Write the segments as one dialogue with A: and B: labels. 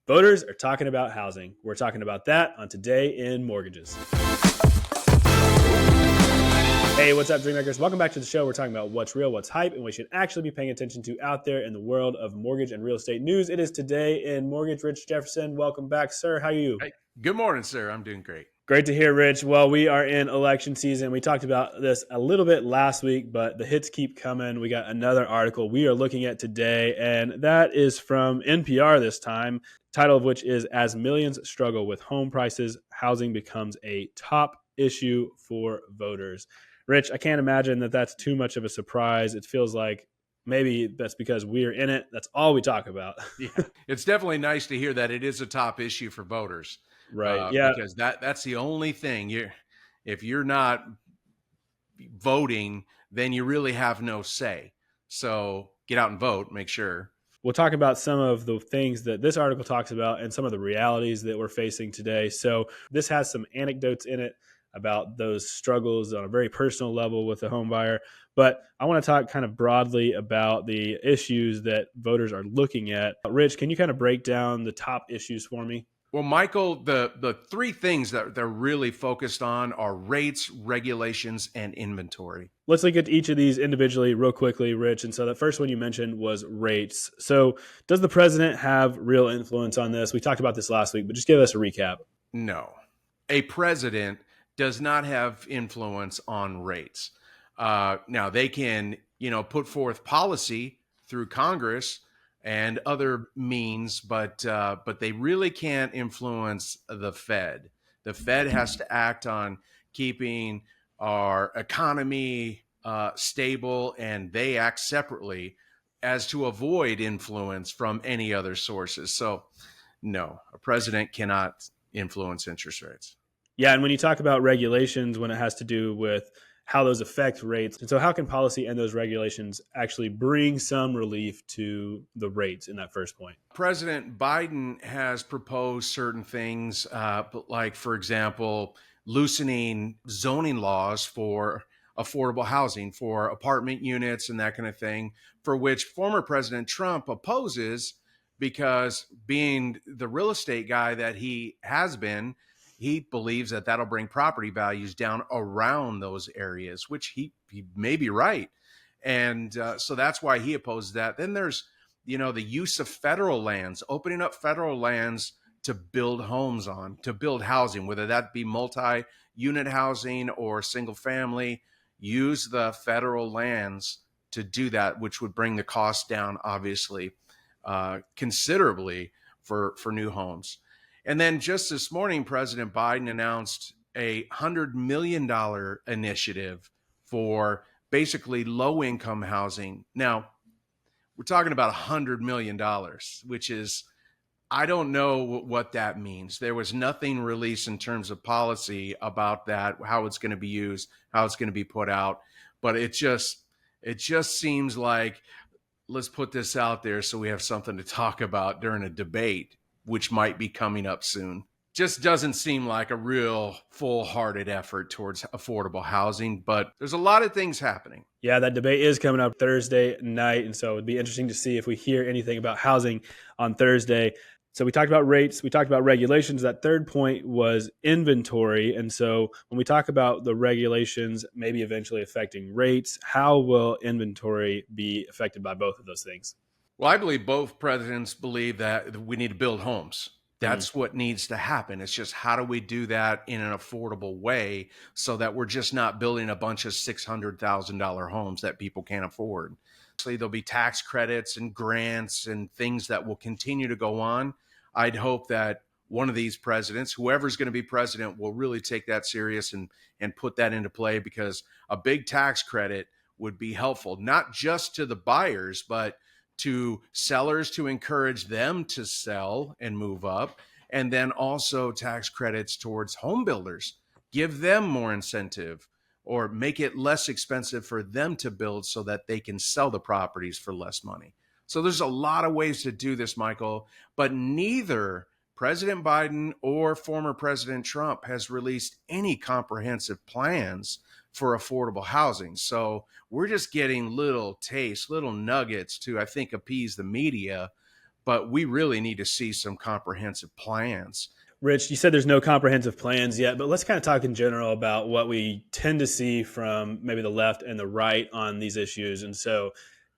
A: Voters are talking about housing. We're talking about that on Today in Mortgages. Hey, what's up, Dreammakers? Welcome back to the show. We're talking about what's real, what's hype, and we should actually be paying attention to out there in the world of mortgage and real estate news. It is Today in Mortgage. Rich Jefferson, welcome back, sir. How are you?
B: Hey, good morning, sir. I'm doing great.
A: Great to hear, Rich. Well, we are in election season. We talked about this a little bit last week, but the hits keep coming. We got another article we are looking at today, and that is from NPR this time, title of which is As Millions Struggle with Home Prices, Housing Becomes a Top Issue for Voters. Rich, I can't imagine that that's too much of a surprise. It feels like maybe that's because we're in it. That's all we talk about.
B: Yeah, it's definitely nice to hear that it is a top issue for voters.
A: Right. Yeah.
B: Because that's the only thing. If you're not voting, then you really have no say. So get out and vote, make sure.
A: We'll talk about some of the things that this article talks about and some of the realities that we're facing today. So this has some anecdotes in it about those struggles on a very personal level with the home buyer. But I want to talk kind of broadly about the issues that voters are looking at. Rich, can you kind of break down the top issues for me?
B: Well, Michael, the three things that they're really focused on are rates, regulations, and inventory.
A: Let's look at each of these individually real quickly, Rich. And so the first one you mentioned was rates. So does the president have real influence on this? We talked about this last week, but just give us a recap.
B: No. A president does not have influence on rates. Now, they can, put forth policy through Congress and other means, but they really can't influence the Fed. The Fed has to act on keeping our economy stable, and they act separately as to avoid influence from any other sources. So, no, a president cannot influence interest rates.
A: Yeah, and when you talk about regulations, when it has to do with how those affect rates, and so how can policy and those regulations actually bring some relief to the rates in that first point?
B: President Biden has proposed certain things, like, for example, loosening zoning laws for affordable housing, for apartment units and that kind of thing, for which former President Trump opposes because, being the real estate guy that he has been, he believes that that'll bring property values down around those areas, which he may be right. And so that's why he opposes that. Then there's, the use of federal lands, opening up federal lands to build homes on, to build housing, whether that be multi-unit housing or single family. Use the federal lands to do that, which would bring the cost down, obviously, considerably for new homes. And then just this morning, President Biden announced a $100 million initiative for basically low-income housing. Now, we're talking about $100 million, which is, I don't know what that means. There was nothing released in terms of policy about that, how it's going to be used, how it's going to be put out. But it just seems like, let's put this out there so we have something to talk about during a debate, which might be coming up soon. Just doesn't seem like a real full-hearted effort towards affordable housing, but there's a lot of things happening.
A: Yeah, that debate is coming up Thursday night, and so it'd be interesting to see if we hear anything about housing on Thursday. So we talked about rates, we talked about regulations. That third point was inventory. And so when we talk about the regulations maybe eventually affecting rates, how will inventory be affected by both of those things?
B: Well, I believe both presidents believe that we need to build homes. That's what needs to happen. It's just, how do we do that in an affordable way so that we're just not building a bunch of $600,000 homes that people can't afford? So there'll be tax credits and grants and things that will continue to go on. I'd hope that one of these presidents, whoever's going to be president, will really take that serious and put that into play, because a big tax credit would be helpful, not just to the buyers, but to sellers, to encourage them to sell and move up. And then also tax credits towards home builders, give them more incentive, or make it less expensive for them to build so that they can sell the properties for less money. So there's a lot of ways to do this, Michael, but neither President Biden or former President Trump has released any comprehensive plans for affordable housing. So we're just getting little tastes, little nuggets to, I think, appease the media, but we really need to see some comprehensive plans.
A: Rich, you said there's no comprehensive plans yet, but let's kind of talk in general about what we tend to see from maybe the left and the right on these issues. And so,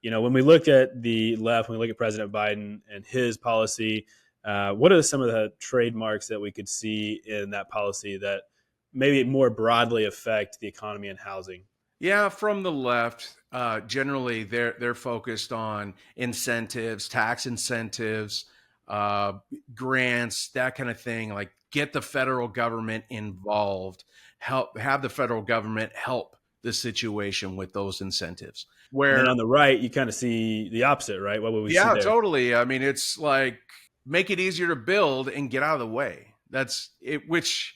A: when we look at the left, when we look at President Biden and his policy, what are some of the trademarks that we could see in that policy that maybe more broadly affect the economy and housing?
B: Yeah, from the left, generally they're focused on incentives, tax incentives, uh, grants, that kind of thing. Like get the federal government involved, have the federal government help the situation with those incentives.
A: And then
B: Where
A: on the right, you kind of see the opposite, right? What would we see
B: yeah,
A: there?
B: totally. I mean, it's like make it easier to build and get out of the way. That's it, which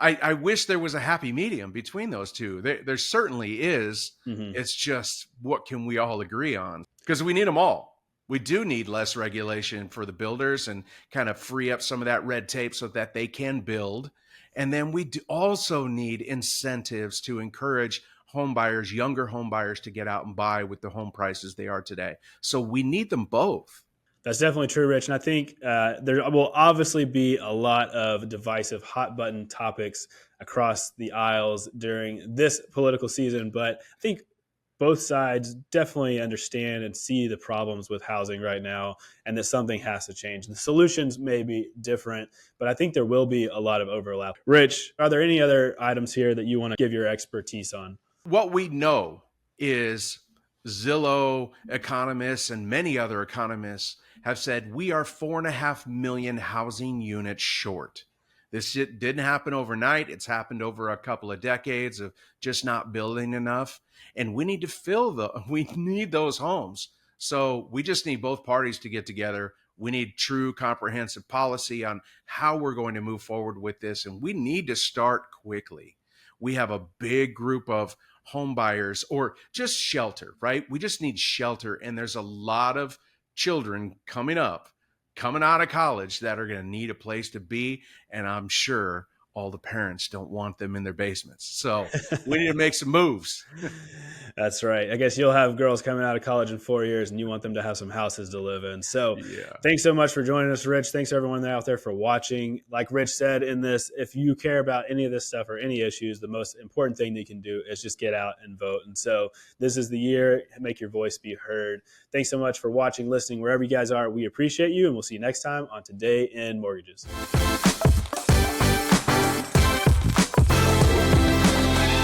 B: I wish there was a happy medium between those two. There certainly is.
A: Hmm.
B: It's just what can we all agree on? Because we need them all. We do need less regulation for the builders and kind of free up some of that red tape so that they can build. And then we do also need incentives to encourage home buyers, younger home buyers, to get out and buy with the home prices they are today. So we need them both.
A: That's definitely true, Rich. And I think there will obviously be a lot of divisive hot button topics across the aisles during this political season. But I think both sides definitely understand and see the problems with housing right now and that something has to change. The solutions may be different, but I think there will be a lot of overlap. Rich, are there any other items here that you want to give your expertise on?
B: What we know is Zillow economists and many other economists have said we are 4.5 million housing units short. This shit didn't happen overnight. It's happened over a couple of decades of just not building enough. And we need to we need those homes. So we just need both parties to get together. We need true comprehensive policy on how we're going to move forward with this. And we need to start quickly. We have a big group of home buyers or just shelter, right? We just need shelter. And there's a lot of children coming out of college that are going to need a place to be. And I'm sure all the parents don't want them in their basements. So we need to make some moves.
A: That's right. I guess you'll have girls coming out of college in 4 years and you want them to have some houses to live in. So
B: Yeah.
A: thanks so much for joining us, Rich. Thanks everyone out there for watching. Like Rich said in this, if you care about any of this stuff or any issues, the most important thing that you can do is just get out and vote. And so this is the year, make your voice be heard. Thanks so much for watching, listening, wherever you guys are. We appreciate you and we'll see you next time on Today in Mortgages.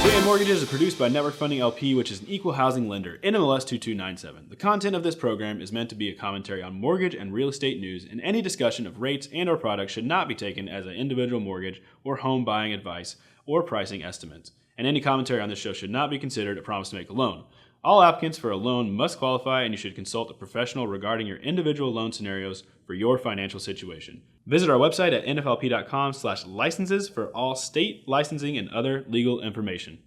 A: Today in Mortgages is produced by Network Funding LP, which is an equal housing lender, NMLS 2297. The content of this program is meant to be a commentary on mortgage and real estate news, and any discussion of rates and or products should not be taken as an individual mortgage or home buying advice or pricing estimates. And any commentary on this show should not be considered a promise to make a loan. All applicants for a loan must qualify, and you should consult a professional regarding your individual loan scenarios for your financial situation. Visit our website at nflp.com/licenses for all state licensing and other legal information.